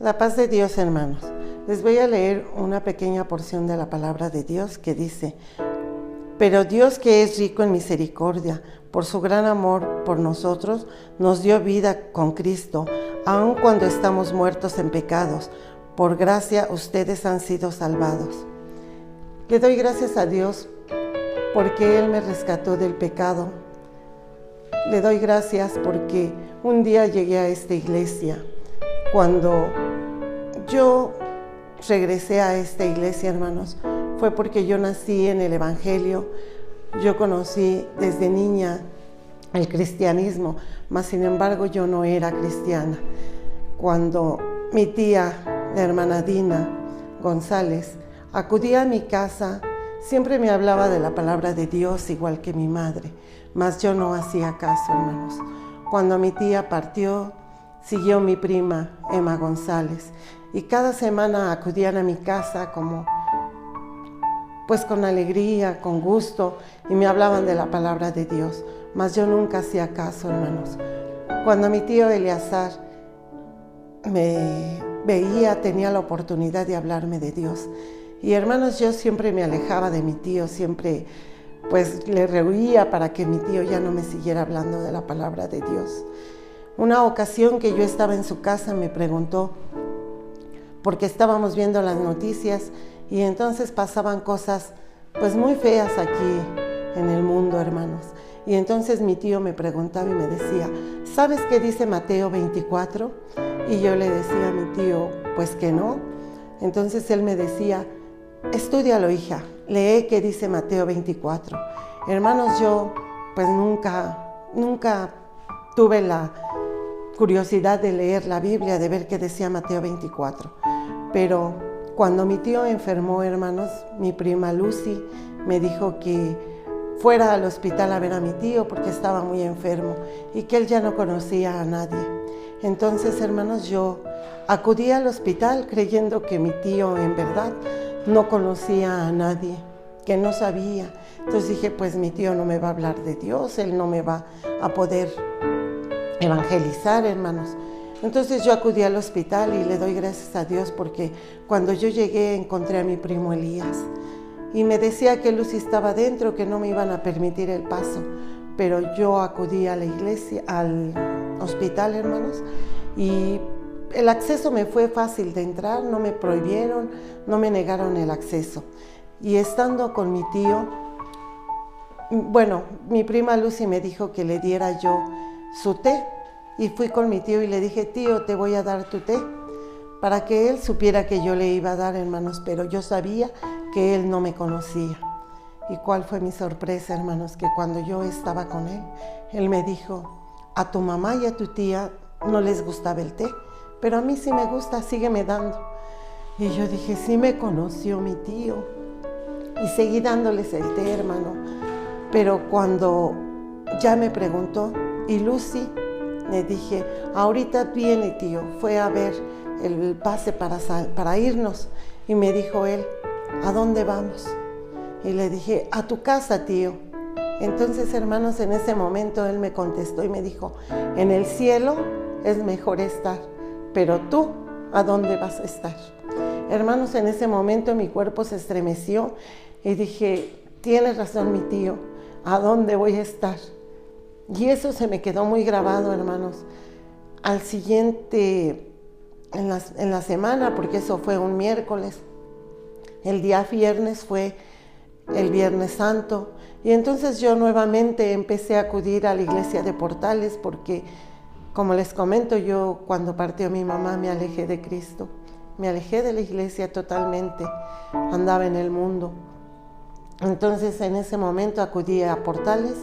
La paz de Dios, hermanos. Les voy a leer una pequeña porción de la palabra de Dios que dice: pero Dios, que es rico en misericordia, por su gran amor por nosotros, nos dio vida con Cristo, aun cuando estamos muertos en pecados. Por gracia ustedes han sido salvados. Le doy gracias a Dios porque Él me rescató del pecado. Le doy gracias porque un día llegué a esta iglesia. Cuando yo regresé a esta iglesia, hermanos, fue porque yo nací en el Evangelio. Yo conocí desde niña el cristianismo, mas sin embargo yo no era cristiana. Cuando mi tía, la hermana Dina González, acudía a mi casa, siempre me hablaba de la palabra de Dios, igual que mi madre, mas yo no hacía caso, hermanos. Cuando mi tía partió, siguió mi prima Emma González, y cada semana acudían a mi casa pues con alegría, con gusto, y me hablaban de la palabra de Dios, mas yo nunca hacía caso, hermanos. Cuando mi tío Eleazar me veía, tenía la oportunidad de hablarme de Dios. Y hermanos, yo siempre me alejaba de mi tío, siempre pues le rehuía para que mi tío ya no me siguiera hablando de la palabra de Dios. Una ocasión que yo estaba en su casa me preguntó, porque estábamos viendo las noticias y entonces pasaban cosas pues muy feas aquí en el mundo, hermanos. Y entonces mi tío me preguntaba y me decía: ¿sabes qué dice Mateo 24? Y yo le decía a mi tío, pues que no. Entonces él me decía: estúdialo, hija, lee qué dice Mateo 24. Hermanos, yo pues nunca tuve la curiosidad de leer la Biblia, de ver qué decía Mateo 24. Pero cuando mi tío enfermó, hermanos, mi prima Lucy me dijo que fuera al hospital a ver a mi tío porque estaba muy enfermo y que él ya no conocía a nadie. Entonces, hermanos, yo acudí al hospital creyendo que mi tío en verdad no conocía a nadie, que no sabía. Entonces dije, pues mi tío no me va a hablar de Dios, él no me va a poder evangelizar, hermanos. Entonces yo acudí al hospital y le doy gracias a Dios porque cuando yo llegué encontré a mi primo Elías y me decía que Lucy estaba dentro, que no me iban a permitir el paso, pero yo acudí a la iglesia, al hospital, hermanos, y el acceso me fue fácil de entrar, no me prohibieron, no me negaron el acceso. Y estando con mi tío, mi prima Lucy me dijo que le diera yo su té. Y fui con mi tío y le dije: tío, te voy a dar tu té, para que él supiera que yo le iba a dar, hermanos, pero yo sabía que él no me conocía. ¿Y cuál fue mi sorpresa, hermanos? Que cuando yo estaba con él, él me dijo: a tu mamá y a tu tía no les gustaba el té, pero a mí sí me gusta, sígueme dando. Y yo dije: sí me conoció mi tío. Y seguí dándoles el té, hermano. Pero cuando ya me preguntó, ¿y Lucy? Le dije: ahorita viene, tío. Fue a ver el pase para irnos. Y me dijo él: ¿a dónde vamos? Y le dije: a tu casa, tío. Entonces, hermanos, en ese momento él me contestó y me dijo: en el cielo es mejor estar, pero tú, ¿a dónde vas a estar? Hermanos, en ese momento mi cuerpo se estremeció y dije: tiene razón mi tío, ¿a dónde voy a estar? Y eso se me quedó muy grabado, hermanos. Al siguiente, en la semana, porque eso fue un miércoles, el día viernes fue el Viernes Santo, y entonces yo nuevamente empecé a acudir a la iglesia de Portales, porque, como les comento, yo cuando partió mi mamá me alejé de Cristo, me alejé de la iglesia totalmente, andaba en el mundo. Entonces en ese momento acudí a Portales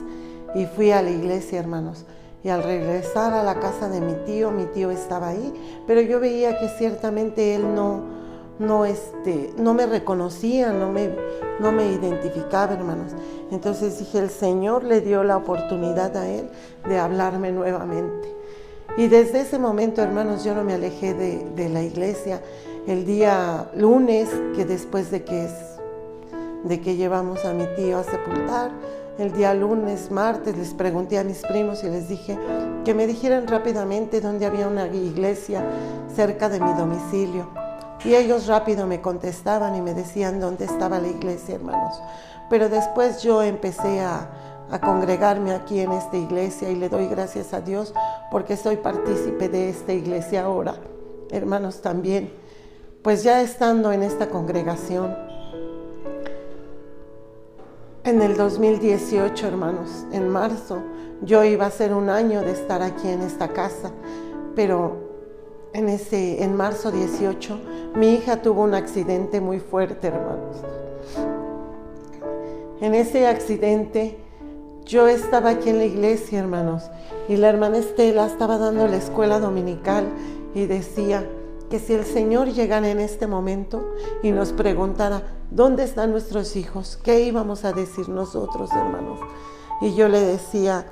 y fui a la iglesia, hermanos. Y al regresar a la casa de mi tío estaba ahí, pero yo veía que ciertamente él no me reconocía, no me identificaba, hermanos. Entonces dije: el Señor le dio la oportunidad a él de hablarme nuevamente. Y desde ese momento, hermanos, yo no me alejé de la iglesia. El día lunes, que después de que llevamos a mi tío a sepultar, el día lunes, martes, les pregunté a mis primos y les dije que me dijeran rápidamente dónde había una iglesia cerca de mi domicilio. Y ellos rápido me contestaban y me decían dónde estaba la iglesia, hermanos. Pero después yo empecé a congregarme aquí en esta iglesia y le doy gracias a Dios porque soy partícipe de esta iglesia ahora, hermanos, también. Pues ya estando en esta congregación, en el 2018, hermanos, en marzo, yo iba a hacer un año de estar aquí en esta casa, pero en marzo 18, mi hija tuvo un accidente muy fuerte, hermanos. En ese accidente, yo estaba aquí en la iglesia, hermanos, y la hermana Estela estaba dando la escuela dominical y decía que si el Señor llegara en este momento y nos preguntara ¿dónde están nuestros hijos?, ¿qué íbamos a decir nosotros, hermanos? Y yo le decía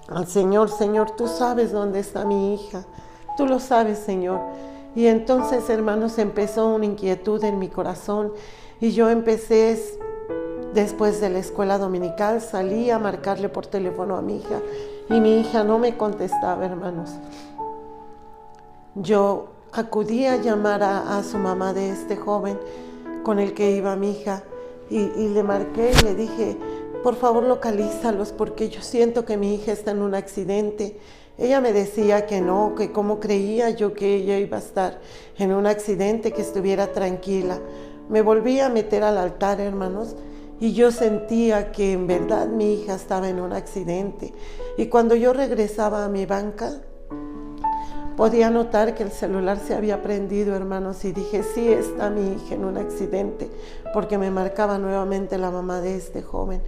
al Señor: Señor, tú sabes dónde está mi hija, tú lo sabes, Señor. Y entonces, hermanos, empezó una inquietud en mi corazón y yo empecé, después de la escuela dominical, salí a marcarle por teléfono a mi hija y mi hija no me contestaba, hermanos. Yo acudí a llamar a su mamá de este joven con el que iba mi hija y le marqué y le dije: por favor, localízalos porque yo siento que mi hija está en un accidente. Ella me decía que no, que cómo creía yo que ella iba a estar en un accidente, que estuviera tranquila. Me volví a meter al altar, hermanos, y yo sentía que en verdad mi hija estaba en un accidente. Y cuando yo regresaba a mi banca, podía notar que el celular se había prendido, hermanos, y dije: sí, está mi hija en un accidente, porque me marcaba nuevamente la mamá de este joven.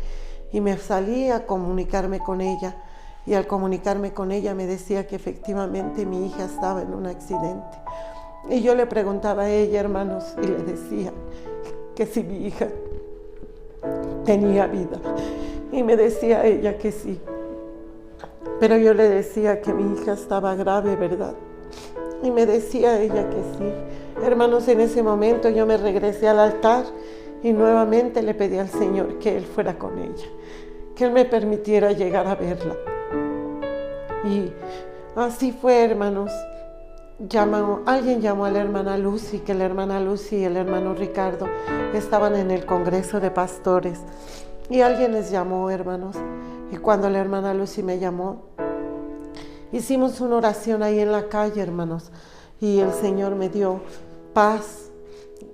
Y me salí a comunicarme con ella, y al comunicarme con ella me decía que efectivamente mi hija estaba en un accidente. Y yo le preguntaba a ella, hermanos, y le decía que si mi hija tenía vida, y me decía ella que sí. Pero yo le decía que mi hija estaba grave, ¿verdad? Y me decía ella que sí. Hermanos, en ese momento yo me regresé al altar y nuevamente le pedí al Señor que Él fuera con ella, que Él me permitiera llegar a verla. Y así fue, hermanos. Alguien llamó a la hermana Lucy, que la hermana Lucy y el hermano Ricardo estaban en el Congreso de Pastores. Y alguien les llamó, hermanos. Y cuando la hermana Lucy me llamó, hicimos una oración ahí en la calle, hermanos. Y el Señor me dio paz.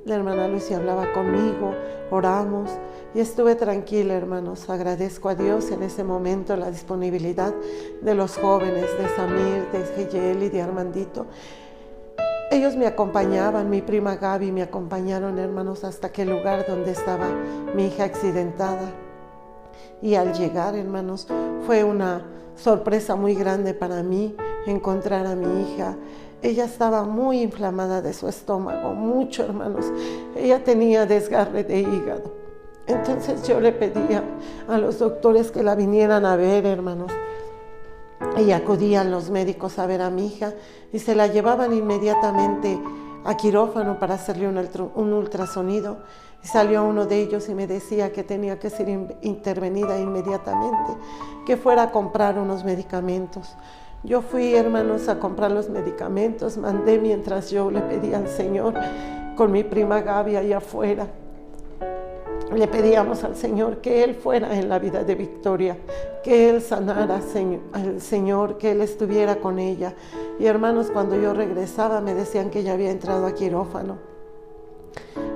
La hermana Lucy hablaba conmigo, oramos. Y estuve tranquila, hermanos. Agradezco a Dios en ese momento la disponibilidad de los jóvenes, de Samir, de Geyel y de Armandito. Ellos me acompañaban, mi prima Gaby me acompañaron, hermanos, hasta aquel lugar donde estaba mi hija accidentada. Y al llegar, hermanos, fue una sorpresa muy grande para mí encontrar a mi hija. Ella estaba muy inflamada de su estómago, mucho, hermanos. Ella tenía desgarre de hígado. Entonces yo le pedía a los doctores que la vinieran a ver, hermanos. Y acudían los médicos a ver a mi hija y se la llevaban inmediatamente a quirófano para hacerle un ultrasonido. Y salió uno de ellos y me decía que tenía que ser intervenida inmediatamente, que fuera a comprar unos medicamentos. Yo fui, hermanos, a comprar los medicamentos, mandé mientras yo le pedía al Señor con mi prima Gaby allá afuera. Le pedíamos al Señor que Él fuera en la vida de Victoria, que Él sanara al Señor, que Él estuviera con ella. Y hermanos, cuando yo regresaba me decían que ya había entrado a quirófano.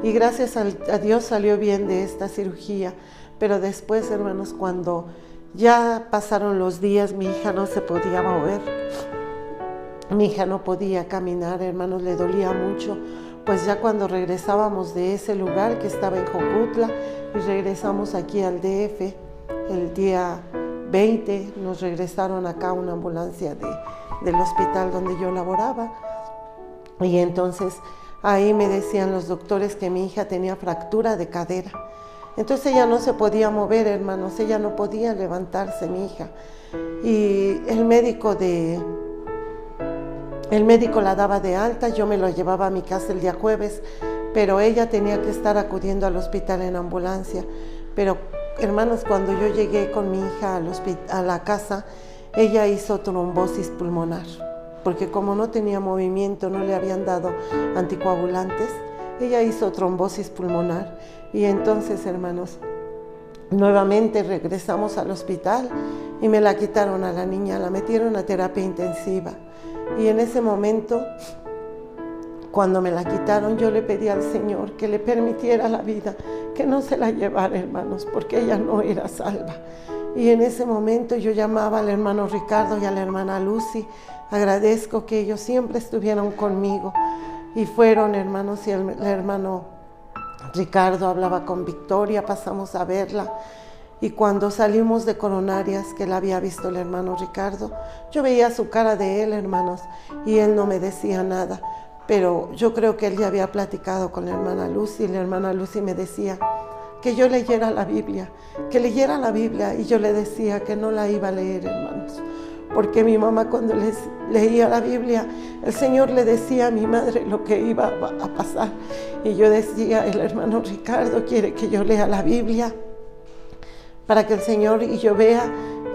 Y gracias a Dios salió bien de esta cirugía. Pero después, hermanos, cuando ya pasaron los días, mi hija no se podía mover. Mi hija no podía caminar, hermanos, le dolía mucho. Pues ya cuando regresábamos de ese lugar que estaba en Jojutla y regresamos aquí al DF, el día 20 nos regresaron acá una ambulancia del hospital donde yo laboraba. Y entonces ahí me decían los doctores que mi hija tenía fractura de cadera. Entonces ella no se podía mover, hermanos, ella no podía levantarse, mi hija. Y el médico la daba de alta, yo me lo llevaba a mi casa el día jueves, pero ella tenía que estar acudiendo al hospital en ambulancia. Pero hermanos, cuando yo llegué con mi hija a la casa, ella hizo trombosis pulmonar, porque como no tenía movimiento, no le habían dado anticoagulantes, ella hizo trombosis pulmonar. Y entonces, hermanos, nuevamente regresamos al hospital y me la quitaron a la niña, la metieron a terapia intensiva. Y en ese momento, cuando me la quitaron, yo le pedí al Señor que le permitiera la vida, que no se la llevara, hermanos, porque ella no era salva. Y en ese momento yo llamaba al hermano Ricardo y a la hermana Lucy. Agradezco que ellos siempre estuvieron conmigo. Y fueron, hermanos, y el hermano Ricardo hablaba con Victoria, pasamos a verla. Y cuando salimos de coronarias, que la había visto el hermano Ricardo, yo veía su cara de él, hermanos, y él no me decía nada. Pero yo creo que él ya había platicado con la hermana Lucy, y la hermana Lucy me decía que yo leyera la Biblia, y yo le decía que no la iba a leer, hermanos, porque mi mamá, cuando les leía la Biblia, el Señor le decía a mi madre lo que iba a pasar, y yo decía, el hermano Ricardo quiere que yo lea la Biblia, para que el Señor, y yo vea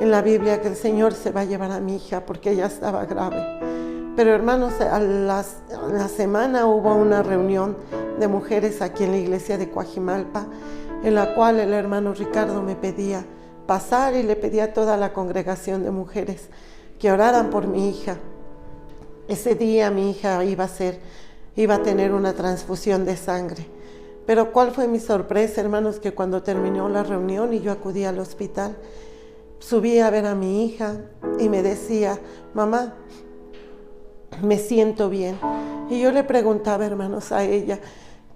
en la Biblia que el Señor se va a llevar a mi hija, porque ella estaba grave. Pero, hermanos, a la semana hubo una reunión de mujeres aquí en la iglesia de Coajimalpa, en la cual el hermano Ricardo me pedía pasar, y le pedía a toda la congregación de mujeres que oraran por mi hija. Ese día mi hija iba a tener una transfusión de sangre. Pero ¿cuál fue mi sorpresa, hermanos? Que cuando terminó la reunión y yo acudí al hospital, subí a ver a mi hija y me decía, mamá, me siento bien. Y yo le preguntaba, hermanos, a ella,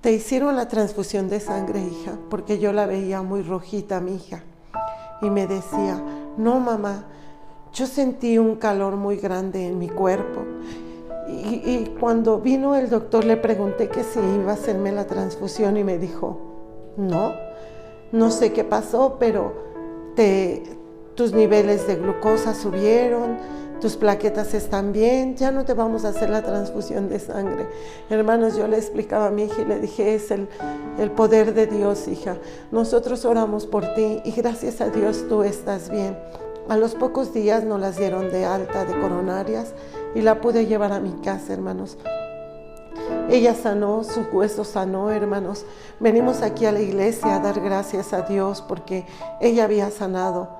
¿te hicieron la transfusión de sangre, hija? Porque yo la veía muy rojita, mi hija. Y me decía, no, mamá, yo sentí un calor muy grande en mi cuerpo. Y cuando vino el doctor le pregunté que si iba a hacerme la transfusión y me dijo, no sé qué pasó, pero tus niveles de glucosa subieron, tus plaquetas están bien, ya no te vamos a hacer la transfusión de sangre. Hermanos, yo le explicaba a mi hija y le dije, es el poder de Dios, hija. Nosotros oramos por ti y gracias a Dios tú estás bien. A los pocos días nos las dieron de alta de coronarias y la pude llevar a mi casa, hermanos. Ella sanó, su hueso sanó, hermanos. Venimos aquí a la iglesia a dar gracias a Dios porque ella había sanado.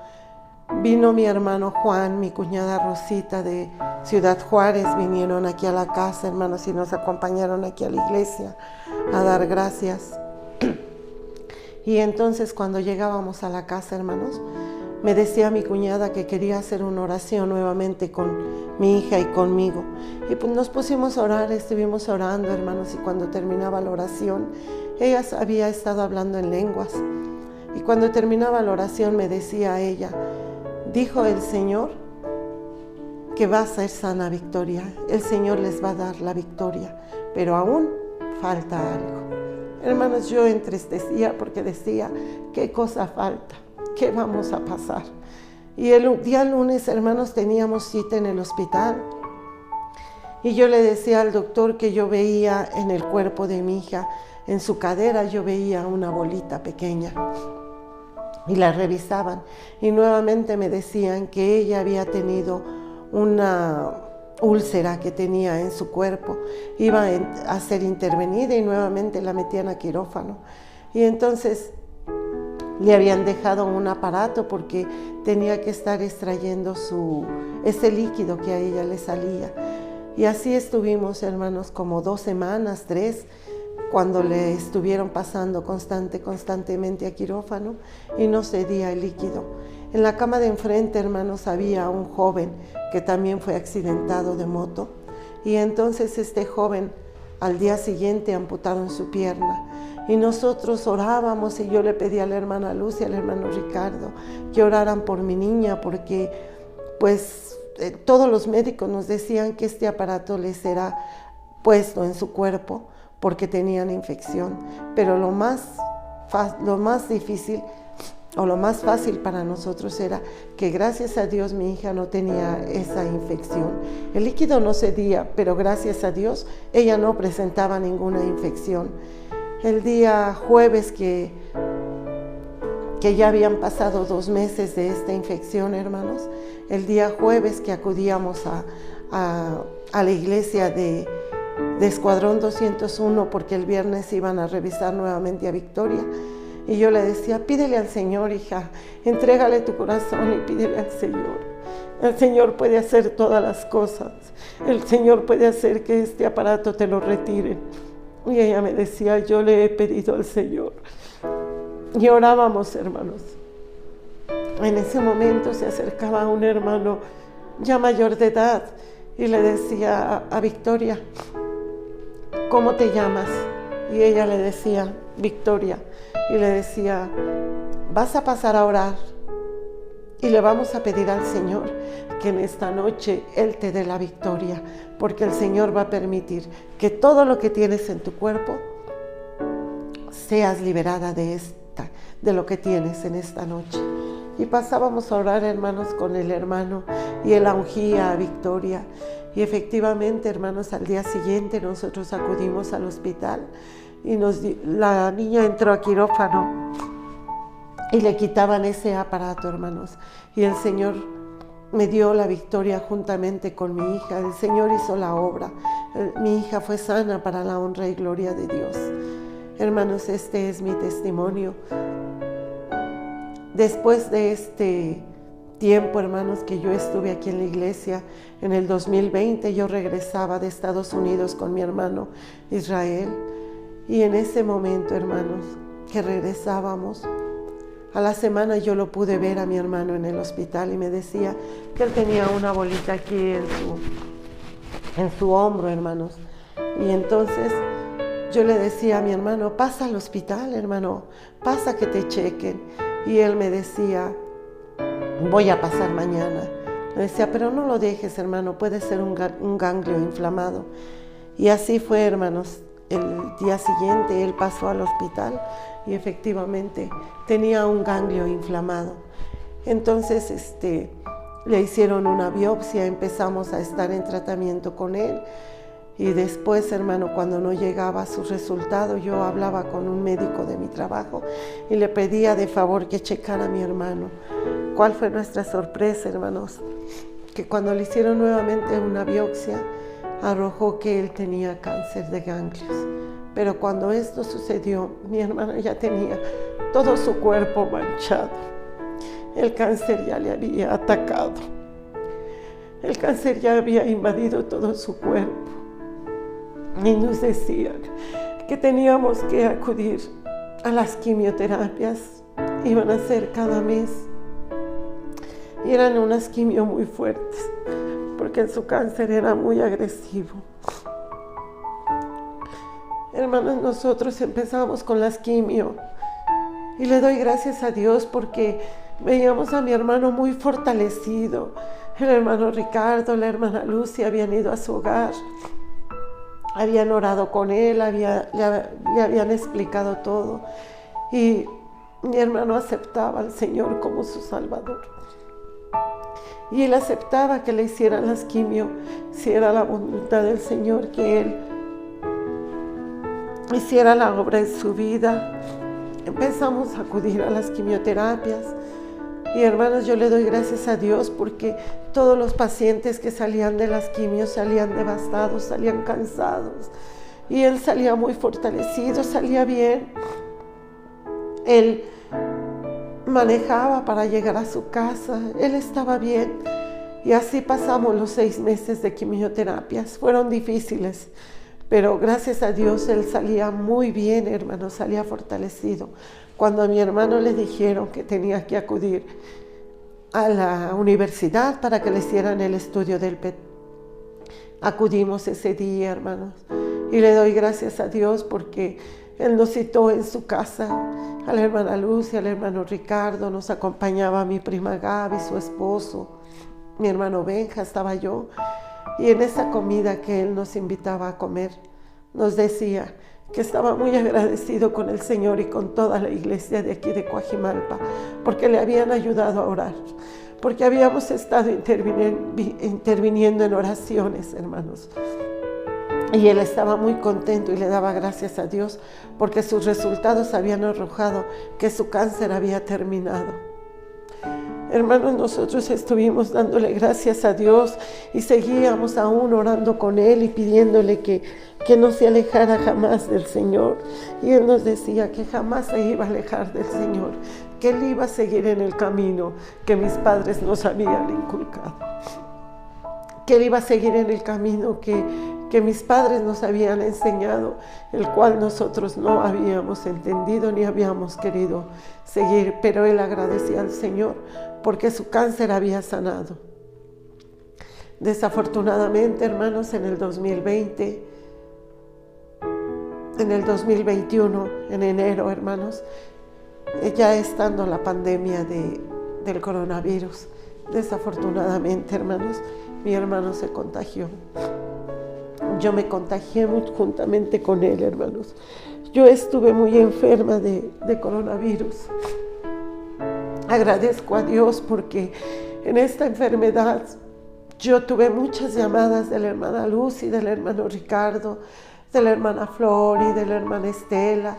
Vino mi hermano Juan, mi cuñada Rosita de Ciudad Juárez, vinieron aquí a la casa, hermanos, y nos acompañaron aquí a la iglesia a dar gracias. Y entonces cuando llegábamos a la casa, hermanos, me decía mi cuñada que quería hacer una oración nuevamente con mi hija y conmigo. Y pues nos pusimos a orar, estuvimos orando, hermanos, y cuando terminaba la oración, ella había estado hablando en lenguas. Y cuando terminaba la oración me decía a ella, dijo el Señor que va a ser sana Victoria. El Señor les va a dar la victoria, pero aún falta algo. Hermanos, yo entristecía porque decía, ¿qué cosa falta? ¿Qué vamos a pasar? Y el día lunes, hermanos, teníamos cita en el hospital. Y yo le decía al doctor que yo veía en el cuerpo de mi hija, en su cadera, yo veía una bolita pequeña. Y la revisaban. Y nuevamente me decían que ella había tenido una úlcera que tenía en su cuerpo. Iba a ser intervenida y nuevamente la metían a quirófano. Y entonces le habían dejado un aparato porque tenía que estar extrayendo ese líquido que a ella le salía. Y así estuvimos, hermanos, como 2 semanas, 3, cuando le estuvieron pasando constantemente a quirófano y no cedía el líquido. En la cama de enfrente, hermanos, había un joven que también fue accidentado de moto. Y entonces este joven, al día siguiente, amputaron su pierna. Y nosotros orábamos y yo le pedí a la hermana Luz y al hermano Ricardo que oraran por mi niña porque pues todos los médicos nos decían que este aparato les será puesto en su cuerpo porque tenían infección. Pero lo más difícil o lo más fácil para nosotros era que gracias a Dios mi hija no tenía esa infección. El líquido no cedía, pero gracias a Dios ella no presentaba ninguna infección. El día jueves que que ya habían pasado 2 meses de esta infección, hermanos. El día jueves que acudíamos a la iglesia de Escuadrón 201, porque el viernes iban a revisar nuevamente a Victoria. Y yo le decía, pídele al Señor, hija, entrégale tu corazón y pídele al Señor. El Señor puede hacer todas las cosas. El Señor puede hacer que este aparato te lo retire. Y ella me decía, yo le he pedido al Señor. Y orábamos, hermanos. En ese momento se acercaba un hermano ya mayor de edad y le decía a Victoria, ¿cómo te llamas? Y ella le decía, Victoria. Y le decía, vas a pasar a orar y le vamos a pedir al Señor que en esta noche Él te dé la victoria, porque el Señor va a permitir que todo lo que tienes en tu cuerpo seas liberada de lo que tienes en esta noche. Y pasábamos a orar, hermanos, con el hermano, y él ungía a Victoria. Y efectivamente, hermanos, al día siguiente nosotros acudimos al hospital y la niña entró a quirófano y le quitaban ese aparato, hermanos. Y el Señor me dio la victoria juntamente con mi hija. El Señor hizo la obra. Mi hija fue sana para la honra y gloria de Dios. Hermanos, este es mi testimonio. Después de este tiempo, hermanos, que yo estuve aquí en la iglesia, en el 2020 yo regresaba de Estados Unidos con mi hermano Israel. Y en ese momento, hermanos, que regresábamos, a la semana yo lo pude ver a mi hermano en el hospital y me decía que él tenía una bolita aquí en su hombro, hermanos. Y entonces yo le decía a mi hermano, pasa al hospital, hermano, pasa que te chequen. Y él me decía, voy a pasar mañana. Me decía, pero no lo dejes, hermano, puede ser un ganglio inflamado. Y así fue, hermanos. El día siguiente él pasó al hospital y efectivamente tenía un ganglio inflamado. Entonces le hicieron una biopsia, empezamos a estar en tratamiento con él. Y después, hermano, cuando no llegaba su resultado, yo hablaba con un médico de mi trabajo y le pedía de favor que checara a mi hermano. ¿Cuál fue nuestra sorpresa, hermanos? Que cuando le hicieron nuevamente una biopsia, arrojó que él tenía cáncer de ganglios. Pero cuando esto sucedió, mi hermana ya tenía todo su cuerpo manchado. El cáncer ya le había atacado. El cáncer ya había invadido todo su cuerpo. Y nos decían que teníamos que acudir a las quimioterapias. Iban a ser cada mes. Y eran unas quimio muy fuertes, porque su cáncer era muy agresivo. Hermanos, nosotros empezamos con las quimio. Y le doy gracias a Dios porque veíamos a mi hermano muy fortalecido. El hermano Ricardo, la hermana Lucy habían ido a su hogar. Habían orado con él, le habían explicado todo. Y mi hermano aceptaba al Señor como su Salvador. Y él aceptaba que le hicieran las quimio, si era la voluntad del Señor, que él hiciera la obra en su vida. Empezamos a acudir a las quimioterapias. Y hermanos, yo le doy gracias a Dios porque todos los pacientes que salían de las quimios salían devastados, salían cansados. Y él salía muy fortalecido, salía bien. Él manejaba para llegar a su casa, él estaba bien. Y así pasamos los 6 meses de quimioterapias. Fueron difíciles, pero gracias a Dios él salía muy bien, hermano, salía fortalecido. Cuando a mi hermano le dijeron que tenía que acudir a la universidad para que le hicieran el estudio del PET, acudimos ese día, hermanos. Y le doy gracias a Dios porque él nos citó en su casa, a la hermana Lucia, al hermano Ricardo, nos acompañaba mi prima Gaby, su esposo, mi hermano Benja, estaba yo. Y en esa comida que él nos invitaba a comer, nos decía que estaba muy agradecido con el Señor y con toda la iglesia de aquí de Coajimalpa, porque le habían ayudado a orar, porque habíamos estado interviniendo en oraciones, hermanos. Y él estaba muy contento y le daba gracias a Dios porque sus resultados habían arrojado que su cáncer había terminado. Hermanos, nosotros estuvimos dándole gracias a Dios y seguíamos aún orando con él y pidiéndole que no se alejara jamás del Señor. Y él nos decía que jamás se iba a alejar del Señor, que él iba a seguir en el camino que mis padres nos habían inculcado, que él iba a seguir en el camino que mis padres nos habían enseñado, el cual nosotros no habíamos entendido ni habíamos querido seguir, pero él agradecía al Señor porque su cáncer había sanado. Desafortunadamente, hermanos, en el 2020, en el 2021, en enero, hermanos, ya estando la pandemia del coronavirus, desafortunadamente, hermanos, mi hermano se contagió. Yo me contagié juntamente con él, hermanos. Yo estuve muy enferma de coronavirus. Agradezco a Dios porque en esta enfermedad yo tuve muchas llamadas de la hermana Lucy, del hermano Ricardo, de la hermana Flori, de la hermana Estela,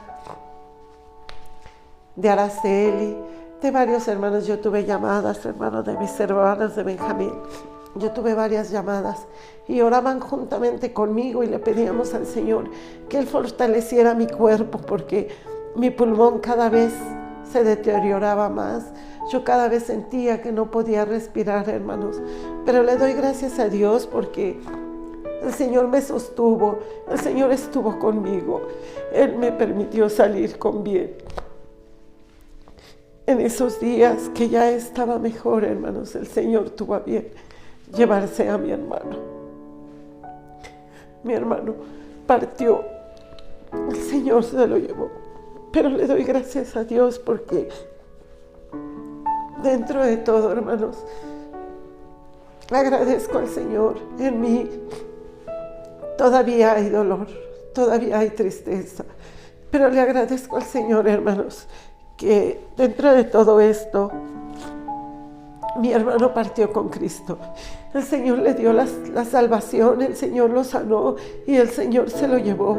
de Araceli, de varios hermanos. Yo tuve llamadas, hermanos, de mis hermanos de Benjamín. Yo tuve varias llamadas y oraban juntamente conmigo y le pedíamos al Señor que Él fortaleciera mi cuerpo porque mi pulmón cada vez se deterioraba más. Yo cada vez sentía que no podía respirar, hermanos. Pero le doy gracias a Dios porque el Señor me sostuvo, el Señor estuvo conmigo. Él me permitió salir con bien. En esos días que ya estaba mejor, hermanos, el Señor tuvo a bien llevarse a mi hermano. Mi hermano partió, el Señor se lo llevó, pero le doy gracias a Dios porque dentro de todo, hermanos, agradezco al Señor. En mí todavía hay dolor, todavía hay tristeza, pero le agradezco al Señor, hermanos, que dentro de todo esto mi hermano partió con Cristo. El Señor le dio la salvación, el Señor lo sanó y el Señor se lo llevó.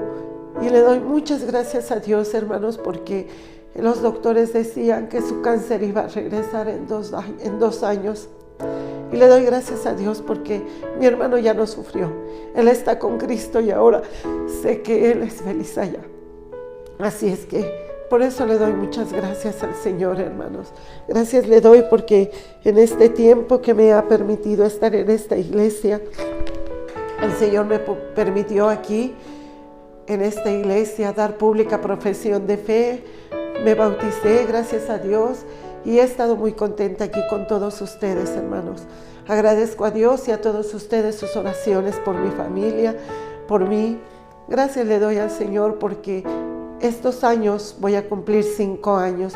Y le doy muchas gracias a Dios, hermanos, porque los doctores decían que su cáncer iba a regresar en 2 años. Y le doy gracias a Dios porque mi hermano ya no sufrió. Él está con Cristo y ahora sé que Él es feliz allá. Así es que por eso le doy muchas gracias al Señor, hermanos. Gracias le doy porque en este tiempo que me ha permitido estar en esta iglesia, el Señor me permitió aquí, en esta iglesia, dar pública profesión de fe. Me bauticé, gracias a Dios, y he estado muy contenta aquí con todos ustedes, hermanos. Agradezco a Dios y a todos ustedes sus oraciones por mi familia, por mí. Gracias le doy al Señor porque estos años, voy a cumplir 5 años,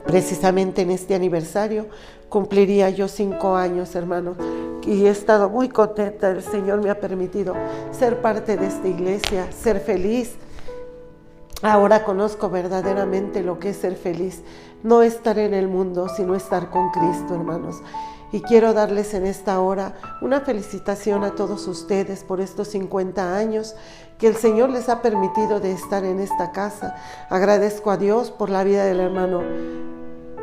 precisamente en este aniversario, cumpliría yo 5 años, hermanos, y he estado muy contenta. El Señor me ha permitido ser parte de esta iglesia, ser feliz. Ahora conozco verdaderamente lo que es ser feliz, no estar en el mundo, sino estar con Cristo, hermanos. Y quiero darles en esta hora una felicitación a todos ustedes por estos 50 años que el Señor les ha permitido de estar en esta casa. Agradezco a Dios por la vida del hermano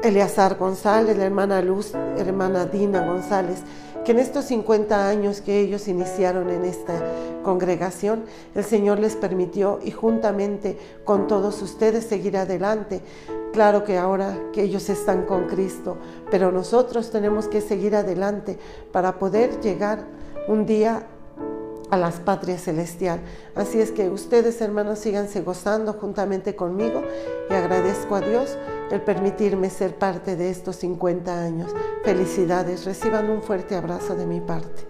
Eleazar González, la hermana Luz, hermana Dina González, que en estos 50 años que ellos iniciaron en esta congregación, el Señor les permitió y juntamente con todos ustedes seguir adelante. Claro que ahora que ellos están con Cristo, pero nosotros tenemos que seguir adelante para poder llegar un día a las patrias celestial. Así es que ustedes, hermanos, síganse gozando juntamente conmigo y agradezco a Dios el permitirme ser parte de estos 50 años. Felicidades, reciban un fuerte abrazo de mi parte.